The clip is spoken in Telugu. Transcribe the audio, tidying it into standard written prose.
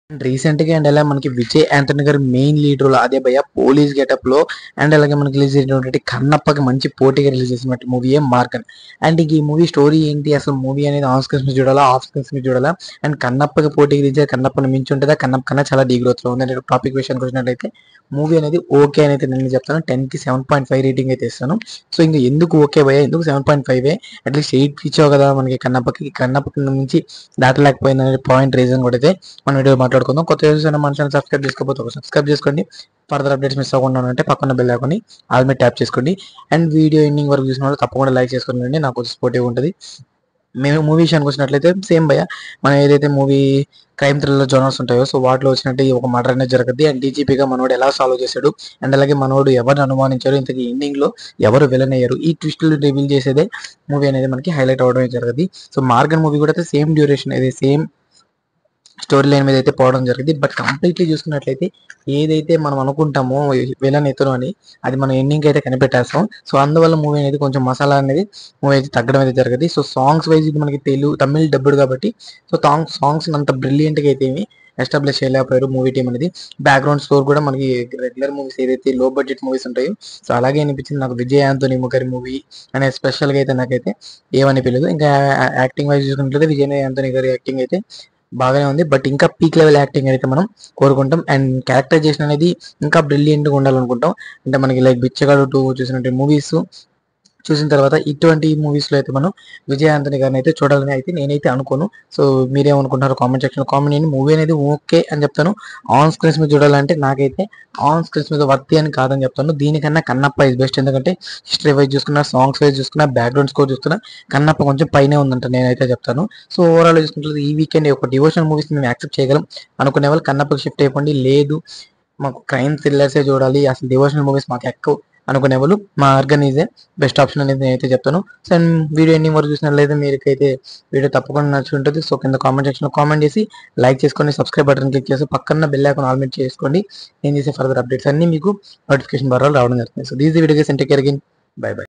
అండ్ రీసెంట్‌గా అండ్ అలా మనకి విజయ్ యాంథనీ గారు మెయిన్ లీడ్ రోల్ అదే భయ్య పోలీస్ గెటప్‌లో అండ్ అలాగే మనకి రిలీజ్ అయినటువంటి కన్నప్పకి మంచి పోటీగా రిలీజ్ చేసినటువంటి మూవీయే 'మార్గన్'. అండ్ ఇంక ఈ మూవీ స్టోరీ ఏంటి? అసలు మూవీ అనేది ఆన్ స్క్రీన్స్ మీద చూడాలా? ఆఫ్ స్క్రీన్స్ మీద చూడాలా? అండ్ కన్నప్పకి పోటీగా రిలీజ్ అయ్యే కన్నప్పని మించి ఉంటదా? కన్నప్ప కన్నా చాలా డీగ్రోత్‌లో ఉంది అనే టాపిక్ విషయానికి వచ్చినట్లయితే మూవీ అనేది ఓకే అని అయితే నేను చెప్తాను. 10కి 7.5 రేటింగ్ అయితే ఇస్తాను. సో ఇంక ఎందుకు ఓకే భయ్య? ఎందుకు 7.5 అట్లీస్ట్ 8 ఇచ్చావు కదా మనకి కన్నప్పకి. కన్నప్పకి మించి దాటలేకపోయిందనే పాయింట్ రీజన్ కూడా అయితే మన వీడియో మాట్లాడుకుందాం. కొత్త యూజర్స్ అయినా మన ఛానల్ సబ్స్క్రైబ్ చేసుకోకపోతే ఒక సబ్స్క్రైబ్ చేసుకోండి. ఫర్దర్ అప్డేట్స్ మిస్ అవ్వకుండా ఉంటే పక్కన బెల్ ఐకాన్ని ఆల్ మీద ట్యాప్ చేసుకోండి. అండ్ వీడియో ఎండింగ్ వరకు చూసిన వాళ్ళు తప్పకుండా లైక్ చేసుకోండి. నాకు సపోర్టివ్ ఉంటుంది. మేము మూవీ విషయానికి వచ్చినట్లయితే సేమ్ భయ్య మనం ఏదైతే మూవీ క్రైమ్ థ్రిల్లర్ జోనర్స్ ఉంటాయో సో వాటిలో వచ్చినట్టు ఈ ఒక మర్డర్ అనేది జరుగుద్ది. అండ్ డీజీపీగా మనోడు ఎలా సాల్వ్ చేశాడు అండ్ అలాగే మనోడు ఎవరిని అనుమానించాడు ఇంతకీ ఎండింగ్ లో ఎవరు విలన్ అయ్యారు ఈ ట్విస్టులు రివీల్ చేసేదే మూవీ అనేది మనకి హైలైట్ అవడం జరుగుతుంది. సో మార్గన్ మూవీ కూడా అయితే సేమ్ డ్యూరేషన్ ఇది సేమ్ స్టోరీ లైన్ మీద అయితే పోవడం జరిగింది. బట్ కంప్లీట్లీ చూసుకున్నట్లయితే ఏదైతే మనం అనుకుంటామో విలన్ ఇతను అని అది మనం ఎండింగ్ అయితే కనిపెట్టేస్తాం. సో అందువల్ల మూవీ అనేది కొంచెం మసాలా అనేది మూవీ అయితే తగ్గడం అయితే జరిగింది. సో సాంగ్స్ వైజ్ ఇది మనకి తమిళ్ డబ్బుడు కాబట్టి సో సాంగ్స్ అంత బ్రిలియంట్ గా అయితే ఏమి ఎస్టాబ్లిష్ చేయలేకపోయారు మూవీ టీం అనేది. బ్యాక్గ్రౌండ్ స్కోర్ కూడా మనకి రెగ్యులర్ మూవీస్ ఏదైతే లో బడ్జెట్ మూవీస్ ఉంటాయో సో అలాగే అనిపించింది నాకు. విజయ్ యాంథనీ గారి మూవీ అనే స్పెషల్ గా అయితే నాకైతే ఏమనిపించలేదు. ఇంకా యాక్టింగ్ వైజ్ చూసుకున్నట్లయితే విజయ్ యాంథనీ గారి యాక్టింగ్ అయితే బాగానే ఉంది. బట్ ఇంకా పీక్ లెవెల్ యాక్టింగ్ అయితే మనం కోరుకుంటాం. అండ్ క్యారెక్టరైజేషన్ అనేది ఇంకా బ్రిలియంట్ గా ఉండాలనుకుంటాం. అంటే మనకి లైక్ బిచ్చగాడు 2 చూసినట్టు మూవీస్ చూసిన తర్వాత ఇటువంటి మూవీస్ లో అయితే మనం విజయ్ యాంథనీ గారిని అయితే చూడాలని అయితే నేనైతే అనుకోను. సో మీరేమనుకుంటారో కామెంట్ సెక్షన్ లో కామెంట్ చేయండి. మూవీ అనేది ఓకే అని చెప్తాను. ఆన్ స్క్రీన్స్ మీద చూడాలంటే నాకైతే ఆన్ స్క్రీన్స్ మీద వర్తి అని కాదని చెప్తాను. దీనికన్నా కన్నప్ప ఇస్ బెస్ట్. ఎందుకంటే హిస్టరీ వైజ్ చూసుకున్నా సాంగ్స్ వైజ్ చూసుకున్నా బ్యాక్గ్రౌండ్ స్కోర్ చూసుకున్నా కన్నప్ప కొంచెం పైనే ఉందంట నేనైతే చెప్తాను. సో ఓవరాల్ చూసుకుంటే ఈ వీకెండ్ ఒక డివోషనల్ మూవీస్ మేము యాక్సెప్ట్ చేయగలం అనుకునే వాళ్ళు కన్నప్పకి షిఫ్ట్ అయిపోండి. లేదు మాకు క్రైమ్ థ్రిల్లర్సే చూడాలి అసలు డివోషనల్ మూవీస్ మాకు ఎక్కువ అనుకునే వాళ్ళు మా ఆర్గనైజే బెస్ట్ ఆప్షన్ అనేది నేనైతే చెప్తాను. సో అండ్ వీడియో ఎండింగ్ వరకు చూసినట్లయితే మీకైతే వీడియో తప్పకుండా నచ్చి ఉంటుంది. సో కింద కామెంట్ సెక్షన్లో కామెంట్ చేసి లైక్ చేసుకోండి, సబ్స్క్రైబ్ బటన్ క్లిక్ చేసి పక్కన బెల్ ఐకాన్ ఆల్ మీద చేసుకోండి. నేను చేసే ఫర్దర్ అప్డేట్స్ అన్ని మీకు నోటిఫికేషన్ ద్వారా రావడం జరుగుతుంది. So these video guys and take care again. By by.